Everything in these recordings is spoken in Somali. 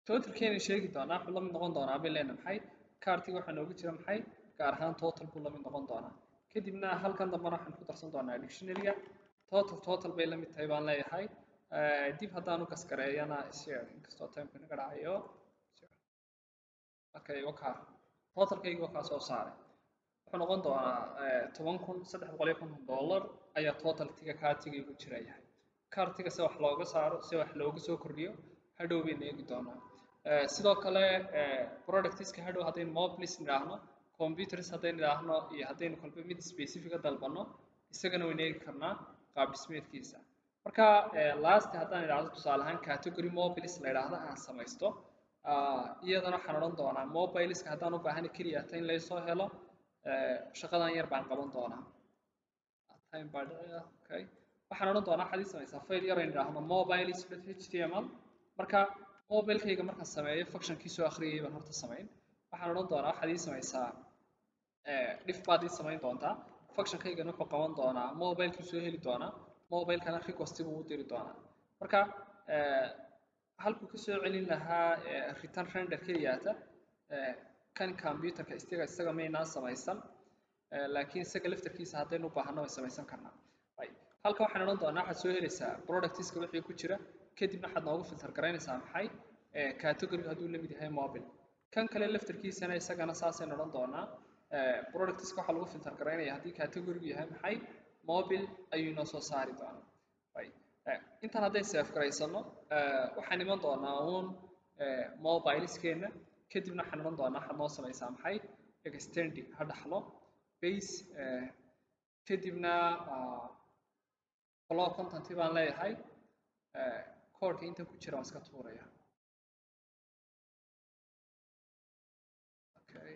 total keena sheegi doonaa wuxuu la mid noqon doonaa bilena maxay kaartiga waxaa noogu jira maxay gaar ahaan total buu la mid noqon doonaa kadibna halkan dambana waxaan ku darsan doonaa dictionary-ga total bay la mid tahay baan leeyahay dib haddaan u gaskareeyana share inkastoo timeka naga dhacayo okay wakaa totalkayga wakaa soo saaray wuxuu noqon doonaa $10,350 ayaa totaltiga kaartiga igu jira yahay kaartiga se wax looga saaro se wax looga soo kordhiyo hadhow baynu eegi doonaa sidoo kale productiska hadhow haddaynu mobilis nidhaahno computers haddaynu nidhaahno iyo haddaynu kolba mid specifica dalbano isagana waynu eegi karnaa qaab dhismeedkiisa marka last haddaan idhaahdo tusaale ahaan category mobilis la idhaahdo aan samaysto iyadana waxaan odhan doonaa mobiliska haddaan u baahana keliya ta in laysoo helo shaqadan yar baan qaban doonaa okay waxaan odhan doonaa waxaad ii samaysaa file yar aynu idhaahno mobiles.html marka mobilekayga markaan sameeyo functionkii soo akhriyay baan horta samayn waxaan odhan doonaa waxaad ii samaysaa dhif baad ii samayn doontaa functionkaygan wuxuu qaban doonaa mobilekii soo heli doonaa mobilekana request buu u diri doonaa marka halkuu ka soo celin lahaa return render keliyaata kan computerka isaga maynaan samaysan laakiin isaga laftarkiisa haddaynu u baahano way samaysan karnaa halka waxaan odhan doonaa waxaad soo helaysaa productiska wixii ku jira kadibna waxaad noogu filter garaynaysaa maxay category hadduu la mid yahay mobile kan kale laftarkiisana isagana saasaynu odhan doonaa productiska waxaa lagu filter garaynaya haddii categorigu yahay maxay mobile ayuu inoo soo saari doonaa intaan hadday save garaysano waxaan iman doonaa uun mobileskeena kadibna waxaan iman doonaa waxaad noo samaysaa maxay extending ha dhaxlo base kadibna flow content baan leeyahay codeka intan ku jira waan iska tuuraya okay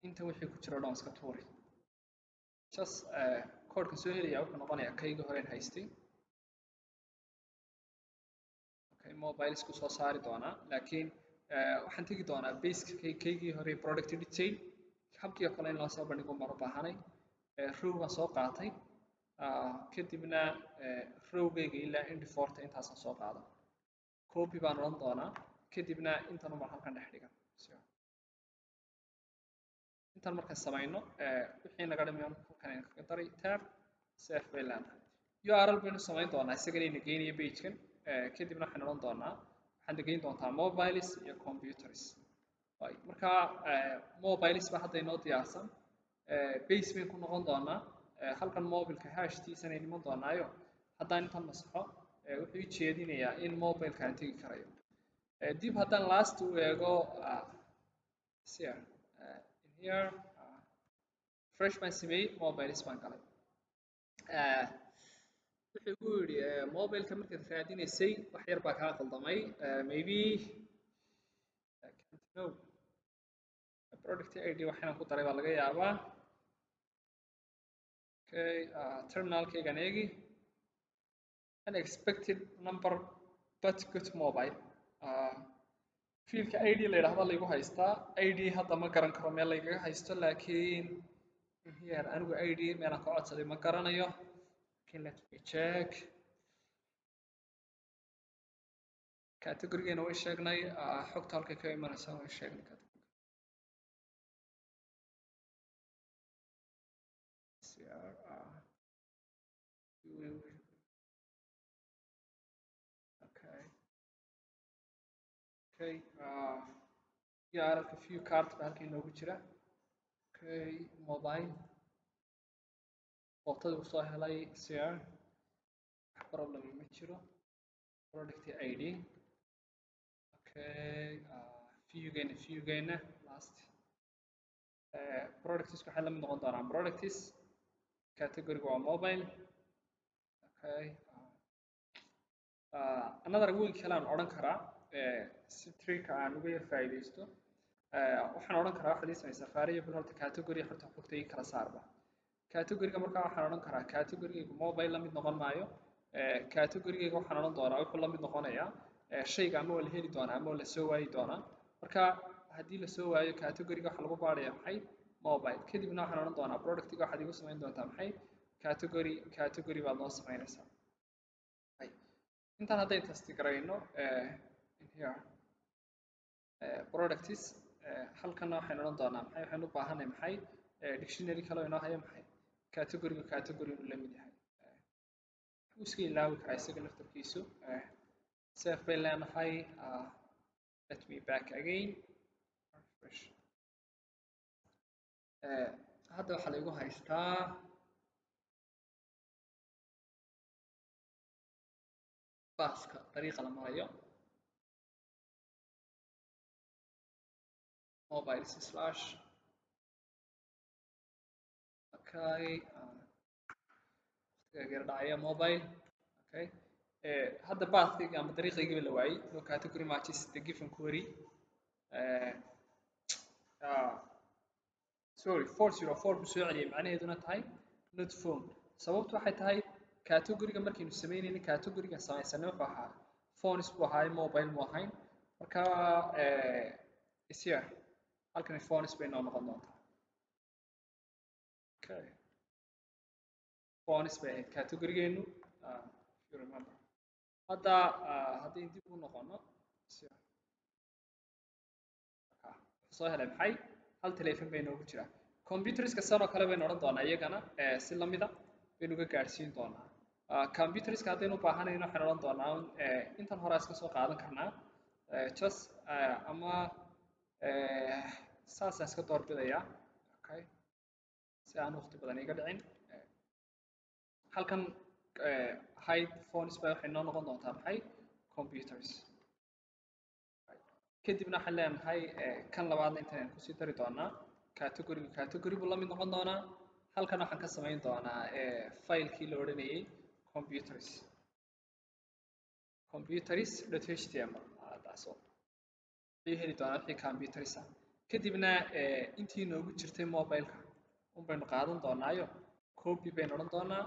intan wixii ku jira o dhan waan iska tuuri just codeka soo helaya wuxuu noqonayaa kayga horeen haystay okay mobilesku soo saari doonaa laakiin waxaan tegi doonaa base kaygii hore product detail habkii oo kale in loo soo bandhigo baan u baahanay row baan soo qaatay kadibna rowgayga ilaa ind4 intaasaan soo qaado copy baan odhan doonaa kadibna intan ubaan halkan dhex dhigan intaan markaan samayno wixii naga dhimi halkan aynu kaga daray tab save bay leedahay url baynu samayn doonaa isagana ina geynaya pagekan kadibna waxaan odhan doonaa waxaad geyn doontaa mobiles iyo computers marka mobiles ba hadda inoo diyaarsan base bayn ku noqon doonaa halkan mobileka hashtiisana iman doonaayo haddaan intan masaxo wuxuu i jeedinayaa in mobileka aan tegi karayo dib haddaan last u eego here fresh baan sameeyey mobiles baan galay wuxuu igu yidhi mobileka markaad raadinaysay wax yar baa kaa qaldamay maybe no product id waxaan ku daray baa laga yaabaa okay terminalkaygan eegi unexpected number but good mobile fiilka id la yidhaahdo laygu haystaa id hadda ma garan karo meel laygaga haysto laakiin here anigu id meelaan ka codsaday ma garanayo let me check categorygeena way sheegnay xogta halkay ka imanaysa way sheegnay okay yaralka few cards baa halkan inoogu jira okay mobile boqtadii uu soo helay cr wax problem ma jiro product id okay viewgeena last products waxay la mid noqon doonaan products categoryga waa mobile okay another way kale aan odhan karaa si trick aan uga yar faa'iidaysto waxaan odhan karaa waxaad ii samaysaa variable horta category horta xogta ii kala saarba categoryga markaa waxaan odhan karaa categorygayga mobile la mid noqon maayo categorygayga waxaan odhan doonaa wuxuu la mid noqonayaa shayga ama waa la heli doonaa ama waa la soo waayi doonaa marka haddii la soo waayo categoryga waxaa lagu baadhaya maxay mobile kadibna waxaan odhan doonaa productiga waxaad igu samayn doontaa maxay category baad noo samaynaysaa intaan haddaynu testi garayno in here products halkana waxaynu odhan doonaa maxay waxaynu u baahanay maxay dictionary kale oo inoo haya maxay category inuu la mid yahay wuu iska ilaawi karaa isaga laftarkiisu save bay leenahay let me back again refresh hadda waxaa laygu haystaa baaska dariiqa la marayo mobile slash okay waqtiga dhacaya mobile okay hadda baaskayga ama dariiqayga la waayay no category matches the given query sorry 404 buu soo celiyay macnaheeduna tahay not found sababtu waxay tahay categoryga markaynu sameynayno categoryga samaysanay wuxuu ahaa phones buu ahaa mobile mu ahayn marka is here halkan phones bay noo noqon doontaa okay phones bay ahayd categorygeenu if you remember hadda haddii dib u noqono soo helay maxay hal telephone bay noogu jiraa computerska sanoo kale baynu odhan doonaa iyagana si lamida baynu ga gaadhsiin doonaa computerska haddaynu u baahanayno waxaynu odhan doonaa intan hore iska soo qaadan karnaa just ama saasaan iska doorbidayaa okay si aan waqti badan iga dhicin halkan hide phones bay waxay noo noqon doontaa maxay computers kadibna waxaan leenahay kan labaadna intaan kusii dari doonaa category buu la mid noqon doonaa halkan waxaan ka samayn doonaa filekii la odhanayay computers.html taasoo ayuu heli doonaa wixii computers ah kadibna intii noogu jirtay mobileka un baynu qaadan doonaayo copy baynu odhan doonaa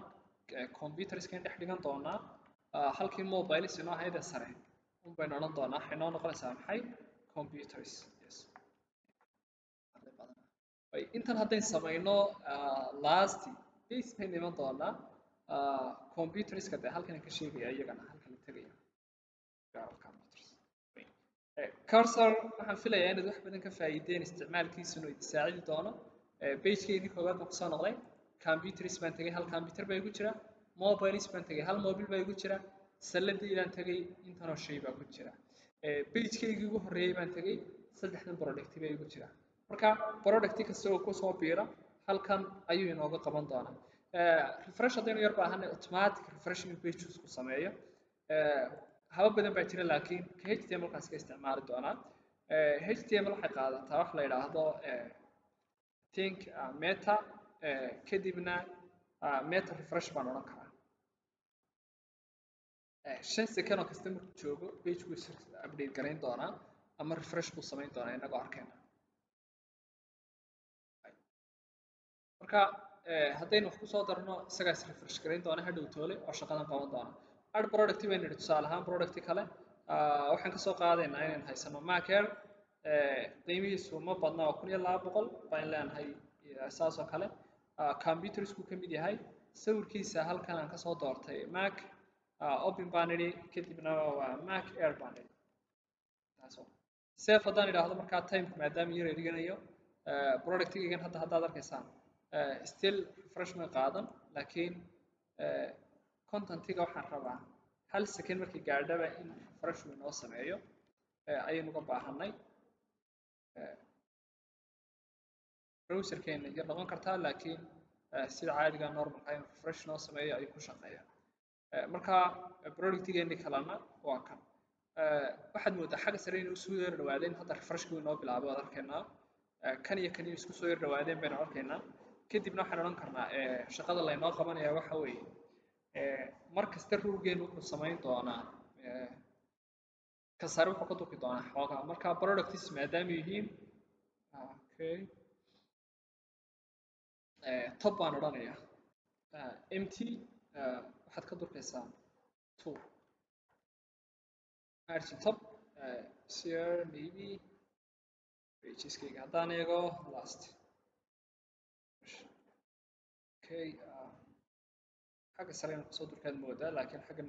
computerskan dhex dhigan doonaa halkii mobiles inoo ahayd sare un baynu odhan doonaa waxay noo noqonaysaa maxay computers yes intan haddayn samayno last base baynu iman doonaa computerska dee halkan ka sheegaya iyagana halkan la tegaya computers cursor waxaan filayaa inaad wax badan ka faa'iideen isticmaalkiisuna idin saacidi doono pagekeydii koowaad baan kusoo noqday computers baan tegay hal computer baa igu jira mobiles baan tegay hal mobile baa igu jira salladeydaan tegay intanoo shay baa ku jira pagekeygii ugu horreeyay baan tegay saddexdan product baa igu jira marka product kasta oo kusoo biira halkan ayuu inooga qaban doonaa refresh haddaynu yar baahanay automatic refreshing page ku sameeyo haba badan baa jira laakiin ka html kaas ka isticmaali doonaa html waxay qaadataa wax la yidhaahdo think meta kadibna meta refresh baan odhan karaa 5 second oo kasta markuu joogo page ku update garayn doonaa ama refresh ku samayn doonaa inagoo arkayna marka haddaynu wax kusoo darno isagaas refresh garayn doona hadhow toole oo shaqadan qaban doona add product baynu nidhi tusaale ahaan product kale waxaan kasoo qaadaynaa inaan haysano macair qiimihiisu ma badna oo 1200 baan leenahay saas oo kale computersku ka mid yahay sawirkiisa halkan aan kasoo doortay mac open baan nidhi kadibna waa mac air baan nidhi taasoo save haddaan idhaahdo markaa timeka maadaama yar eriganayo productgaygan haddaad arkaysaan still refresh ma qaadan laakiin contentiga waxaan rabaa hal second markii gaadhaba in refresh uu inoo sameeyo ayaynu uga baahanay browserkeena yar noqon kartaa laakiin sida caadiga normalka in refresh noo sameeyo ayuu ku shaqeeyaa marka productgeeni kalena waa kan waxaad moodaa xagga sare inuu isku yar dhawaadeen hadda refreshkii inoo bilaabay waad arkaynaa kan iyo kan isku soo yar dhawaadeen baynu arkaynaa kadibna waxaan odhan karnaa shaqada laynoo qabanaya waxa weeye mar kasta ruugeenu wuxuu samayn doonaa ka sare wuxuu ka duki doonaa xoogaa marka products maadaama yihiin okay top baan odhanayaa empty waxaad ka durkaysaa 2 margin top share maybe pageskayga haddaan eego last okay xagga sare inuu kasoo durkaad moodaa laakiin xagga